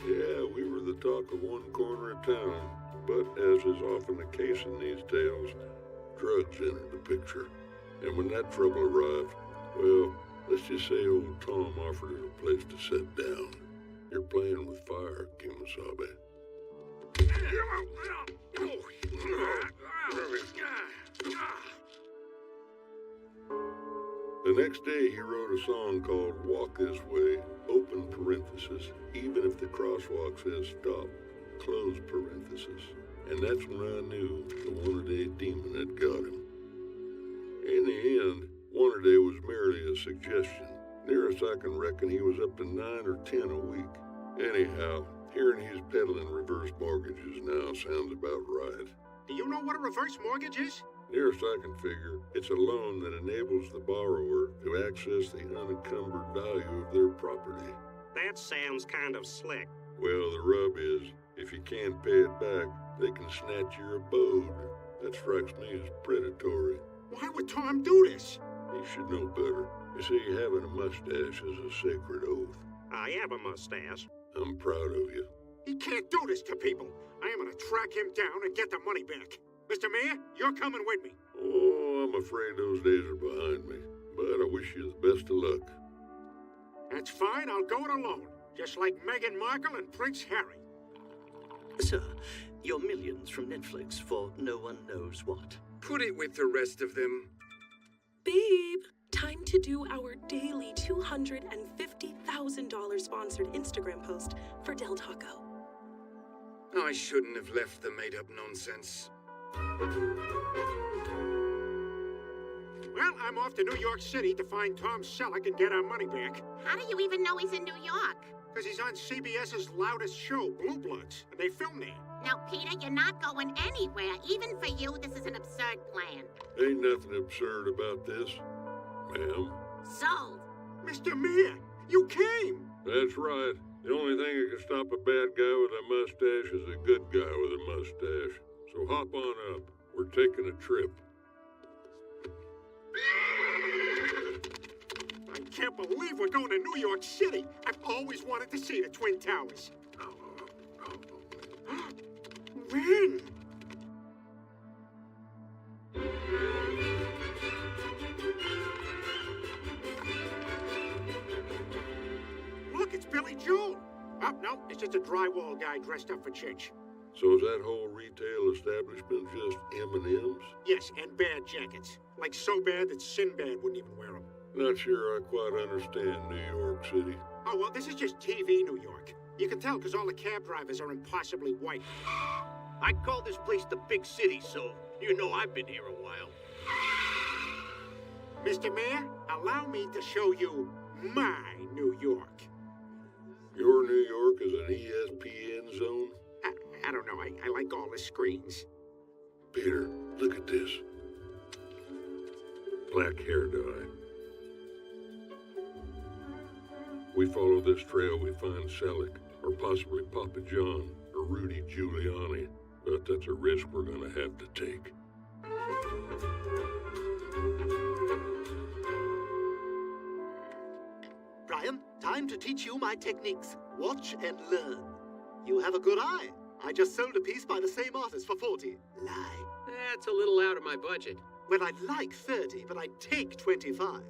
Yeah, we were the talk of one corner of town, but as is often the case in these tales, drugs entered the picture. And when that trouble arrived, well, let's just say old Tom offered us a place to sit down. You're playing with fire, Kemosabe. The next day, he wrote a song called Walk This Way, open parenthesis, even if the crosswalk says stop, close parenthesis. And that's when I knew the one-a-day demon had got him. In the end, one-a-day was merely a suggestion. Nearest I can reckon he was up to 9 or 10 a week. Anyhow, hearing he's peddling reverse mortgages now sounds about right. Do you know what a reverse mortgage is? Nearest I can figure, it's a loan that enables the borrower to access the unencumbered value of their property. That sounds kind of slick. Well, the rub is, if you can't pay it back, they can snatch your abode. That strikes me as predatory. Why would Tom do this? He should know better. You see, having a mustache is a sacred oath. I have a mustache. I'm proud of you. He can't do this to people. I am going to track him down and get the money back. Mr. Mayor, you're coming with me. Oh, I'm afraid those days are behind me, but I wish you the best of luck. That's fine, I'll go it alone, just like Meghan Markle and Prince Harry. Sir, your millions from Netflix for no one knows what. Put it with the rest of them. Babe, time to do our daily $250,000 sponsored Instagram post for Del Taco. I shouldn't have left the made-up nonsense. Well, I'm off to New York City to find Tom Selleck and get our money back. How do you even know he's in New York? Because he's on CBS's loudest show, Blue Bloods, and they film there. Now, Peter, you're not going anywhere. Even for you, this is an absurd plan. Ain't nothing absurd about this, ma'am. Sold. Mr. Mayor, you came. That's right. The only thing that can stop a bad guy with a mustache is a good guy with a mustache. So hop on up. We're taking a trip. I can't believe we're going to New York City. I've always wanted to see the Twin Towers. When? Look, it's Billy Joel. Oh, no, it's just a drywall guy dressed up for church. So is that whole retail establishment just M&Ms? Yes, and bad jackets. Like so bad that Sinbad wouldn't even wear them. Not sure I quite understand New York City. Oh, well, this is just TV New York. You can tell because all the cab drivers are impossibly white. I call this place the big city, so you know I've been here a while. Mr. Mayor, allow me to show you my New York. Your New York is an ESPN zone? I don't know. I like all the screens. Peter, look at this. Black hair dye. We follow this trail, we find Selleck, or possibly Papa John, or Rudy Giuliani. But that's a risk we're gonna have to take. Brian, time to teach you my techniques. Watch and learn. You have a good eye. I just sold a piece by the same artist for 40. Lie. That's a little out of my budget. Well, I'd like 30, but I'd take 25.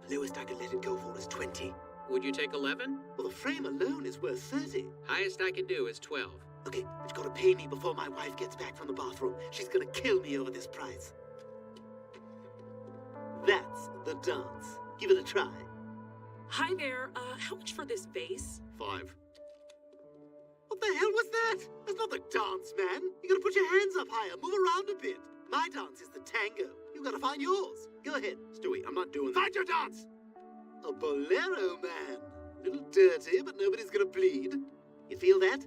The lowest I could let it go for is 20. Would you take 11? Well, the frame alone is worth 30. Highest I can do is 12. Okay, but you gotta pay me before my wife gets back from the bathroom. She's gonna kill me over this price. That's the dance. Give it a try. Hi there. How much for this vase? 5. What the hell was that? That's not the dance, man. You gotta put your hands up higher. Move around a bit. My dance is the tango. You gotta find yours. Go ahead. Stewie, I'm not doing that. Find your dance! A bolero, man. A little dirty, but nobody's gonna bleed. You feel that?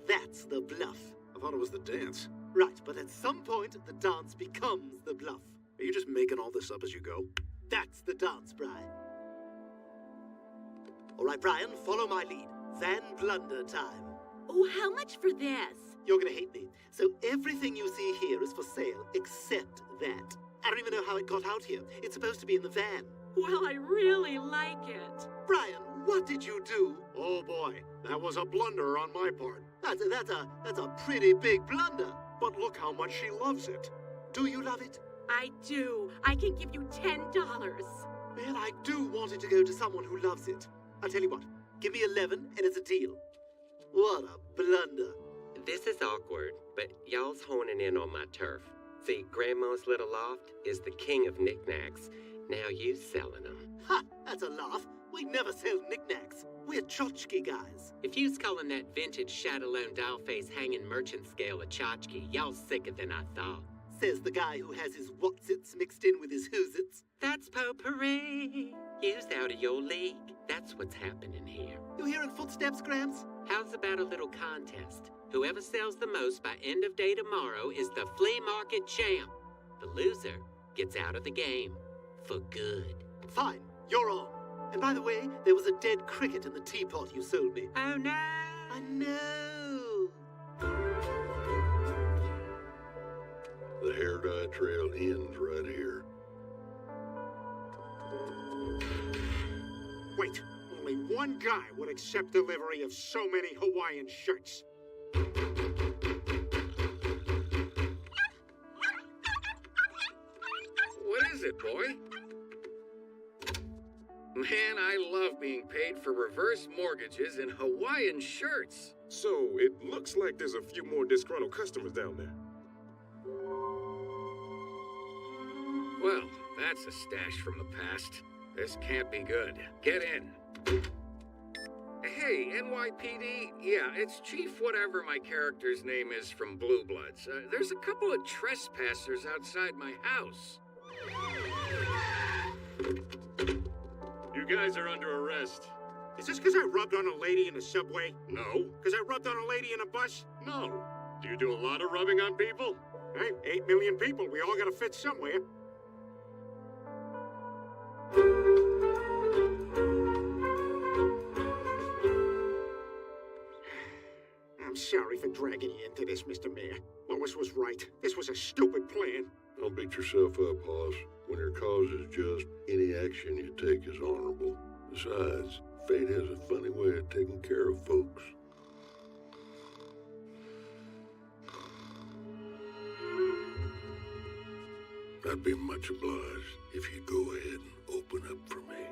That's the bluff. I thought it was the dance. Right, but at some point, the dance becomes the bluff. Are you just making all this up as you go? That's the dance, Brian. All right, Brian, follow my lead. Van Blunder time. Oh, how much for this? You're gonna hate me. So everything you see here is for sale, except that. I don't even know how it got out here. It's supposed to be in the van. Well, I really like it. Brian, what did you do? Oh boy, that was a blunder on my part. That's a pretty big blunder. But look how much she loves it. Do you love it? I do. I can give you $10. Man, I do want it to go to someone who loves it. I'll tell you what, give me 11 and it's a deal. What a blunder. This is awkward, but y'all's honing in on my turf. See, Grandma's little loft is the king of knickknacks. Now you selling them. Ha! That's a laugh. We never sell knickknacks. We're tchotchke guys. If you's calling that vintage Shadowlone dollface hanging merchant scale a tchotchke, y'all sicker than I thought. Says the guy who has his whatsits mixed in with his who's-its. That's potpourri. You's out of your league. That's what's happening here. You hearing footsteps, Gramps? How's about a little contest? Whoever sells the most by end of day tomorrow is the flea market champ. The loser gets out of the game. For good. Fine, you're on. And by the way, there was a dead cricket in the teapot you sold me. Oh no! I know. The hair dye trail ends right here. Wait, only one guy would accept delivery of so many Hawaiian shirts. What is it, boy? Man, I love being paid for reverse mortgages and Hawaiian shirts. So, it looks like there's a few more disgruntled customers down there. Well, that's a stash from the past. This can't be good. Get in. Hey, NYPD, yeah, it's Chief whatever my character's name is from Blue Bloods. There's a couple of trespassers outside my house. You guys are under arrest. Is this because I rubbed on a lady in the subway? No. Because I rubbed on a lady in a bus? No. Do you do a lot of rubbing on people? Hey, 8 million people. We all gotta fit somewhere. I'm sorry for dragging you into this, Mr. Mayor. Lois was right. This was a stupid plan. Don't beat yourself up, Hoss. When your cause is just, any action you take is honorable. Besides, fate has a funny way of taking care of folks. I'd be much obliged if you'd go ahead and open up for me.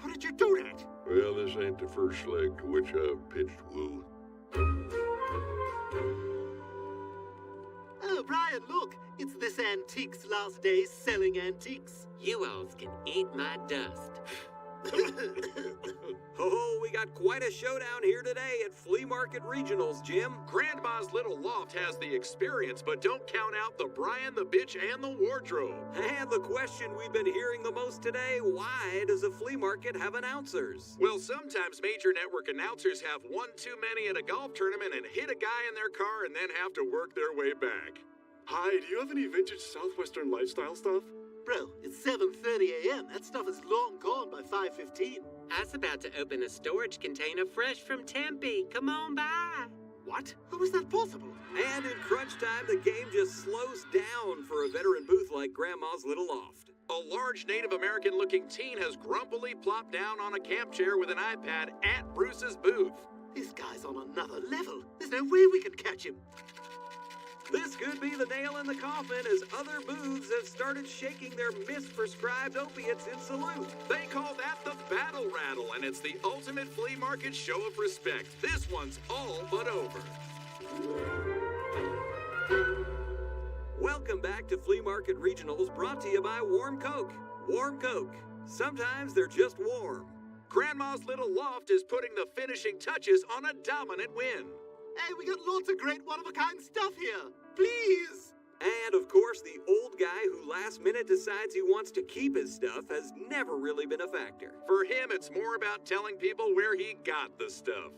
How did you do that? Well, this ain't the first leg to which I've pitched woo. Oh, Brian, look. It's this antique's last day selling antiques. You alls can eat my dust. Oh, we got quite a showdown here today at Flea Market Regionals, Jim. Grandma's Little Loft has the experience, but don't count out the Brian, the Bitch, and the Wardrobe. And the question we've been hearing the most today, why does a flea market have announcers? Well, sometimes major network announcers have one too many at a golf tournament and hit a guy in their car and then have to work their way back. Hi, do you have any vintage Southwestern lifestyle stuff? Bro, it's 7:30 a.m. That stuff is long gone by 5:15. I was about to open a storage container fresh from Tempe. Come on by. What? How is that possible? And in crunch time, the game just slows down for a veteran booth like Grandma's Little Loft. A large Native American-looking teen has grumpily plopped down on a camp chair with an iPad at Bruce's booth. This guy's on another level. There's no way we can catch him. This could be the nail in the coffin as other booths have started shaking their misprescribed opiates in salute. They call that the Battle Rattle, and it's the ultimate flea market show of respect. This one's all but over. Welcome back to Flea Market Regionals, brought to you by Warm Coke. Warm Coke. Sometimes they're just warm. Grandma's Little Loft is putting the finishing touches on a dominant win. Hey, we got lots of great one-of-a-kind stuff here. Please! And, of course, the old guy who last minute decides he wants to keep his stuff has never really been a factor. For him, it's more about telling people where he got the stuff.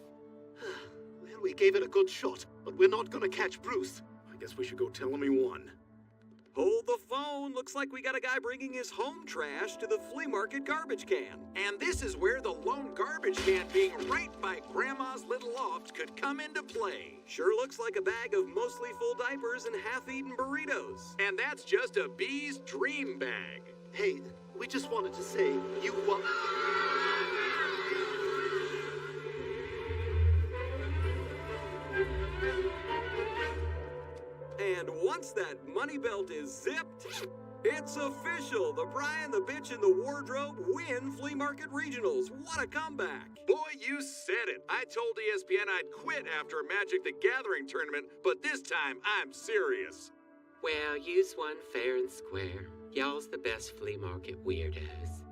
Well, we gave it a good shot, but we're not gonna catch Bruce. I guess we should go tell him he won. Hold the phone. Looks like we got a guy bringing his home trash to the flea market garbage can. And this is where the lone garbage can being right by Grandma's Little Loft could come into play. Sure looks like a bag of mostly full diapers and half-eaten burritos. And that's just a bee's dream bag. Hey, we just wanted to say you won. And once that money belt is zipped, it's official. The Brian, the Bitch, and the Wardrobe win Flea Market Regionals. What a comeback. Boy, you said it. I told ESPN I'd quit after a Magic the Gathering tournament, but this time I'm serious. Well, you's won fair and square. Y'all's the best flea market weirdos.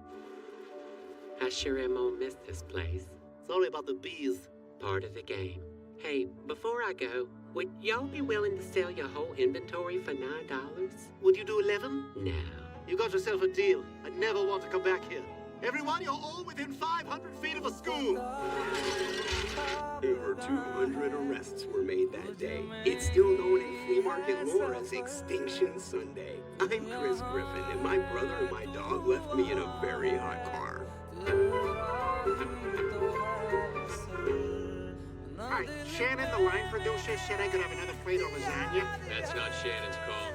I sure am gonna miss this place. Sorry about the bees. Part of the game. Hey, before I go, would y'all be willing to sell your whole inventory for $9? Would you do 11? No. You got yourself a deal. I never want to come back here. Everyone, you're all within 500 feet of a school. Over 200 arrests were made that day. It's still known in flea market lore as Extinction Sunday. I'm Chris Griffin, and my brother and my dog left me in a very hot car. Hi, Shannon, the line producer, said I could have another plate of lasagna. That's not Shannon's call.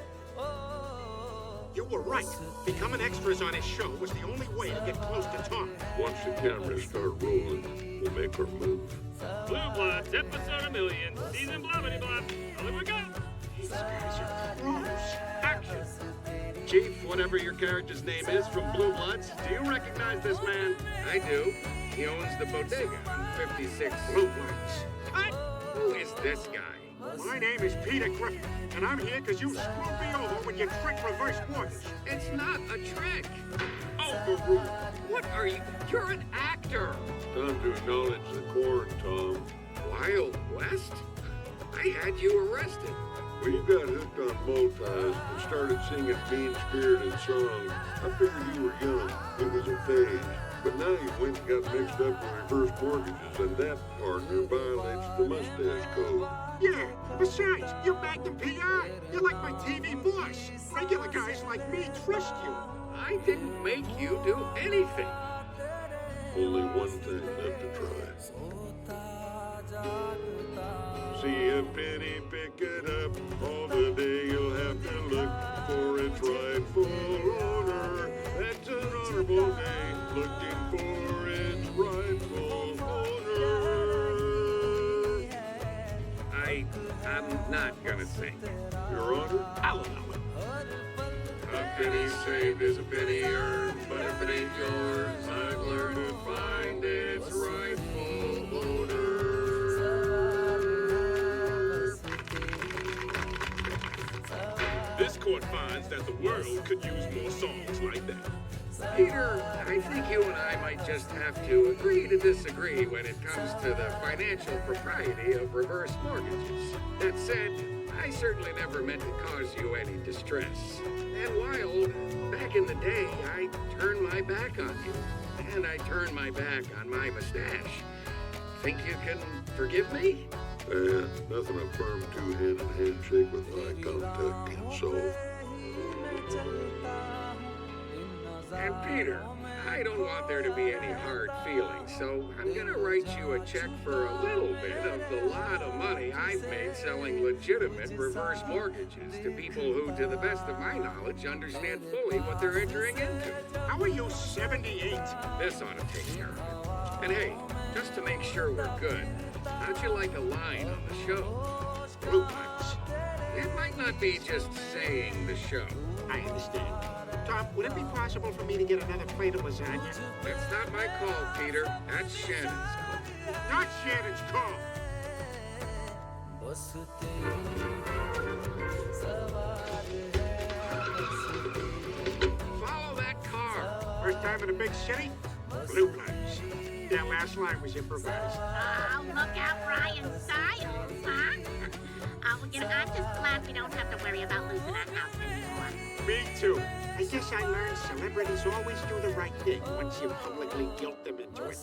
You were right. Becoming extras on his show was the only way to get close to Tom. Once the cameras start rolling, we'll make our move. Blue Bloods, episode 1,000,000, season blah blah blah. Here we go. These guys are pros. Action. Chief, whatever your character's name is from Blue Bloods, do you recognize this man? I do. He owns the bodega on 56. Blue Bloods. Cut. Who is this guy? My name is Peter Griffin, and I'm here because you screwed me over with your trick reverse mortgage. It's not a trick. Overruled. What are you? You're an actor. Time to acknowledge the court, Tom. Wild West? I had you arrested. When you got hooked on bow ties and started singing mean-spirited songs, I figured you were young. It was a phase. But now you went and got mixed up with reverse mortgages, and that partner violates the mustache code. Yeah, besides, you're Magnum PI. You're like my TV boss. Regular guys like me trust you. I didn't make you do anything. Only one thing left to try. See a penny, pick it up. All the day you'll have to look for its rightful owner. That's an honorable day, looking for its rightful owner. I'm not gonna sing. Your Honor? I'll allow it. A penny saved is a penny earned, but if it ain't yours, I've learned to find its rightful owner. This court finds that the world could use more songs like that. Peter, I think you and I might just have to agree to disagree when it comes to the financial propriety of reverse mortgages. That said, I certainly never meant to cause you any distress. And while, back in the day, I turned my back on you, and I turned my back on my mustache. Think you can forgive me? Nothing a firm two-handed handshake with eye contact can solve. And Peter, I don't want there to be any hard feelings, so I'm gonna write you a check for a little bit of the lot of money I've made selling legitimate reverse mortgages to people who, to the best of my knowledge, understand fully what they're entering into. How are you 78? This ought to take care of it. And hey, just to make sure we're good, how'd you like a line on the show? Groupons. It might not be just saying the show. I understand. Tom, would it be possible for me to get another plate of lasagna? That's not my call, Peter. That's Shannon's call. Not Shannon's call. Follow that car. First time in a big city? Blue pipes. That last line was improvised. Oh, look out, Ryan Stiles, huh? I'm just glad we don't have to worry about losing our house anymore. Me too. I guess I learned celebrities always do the right thing once you publicly guilt them into it.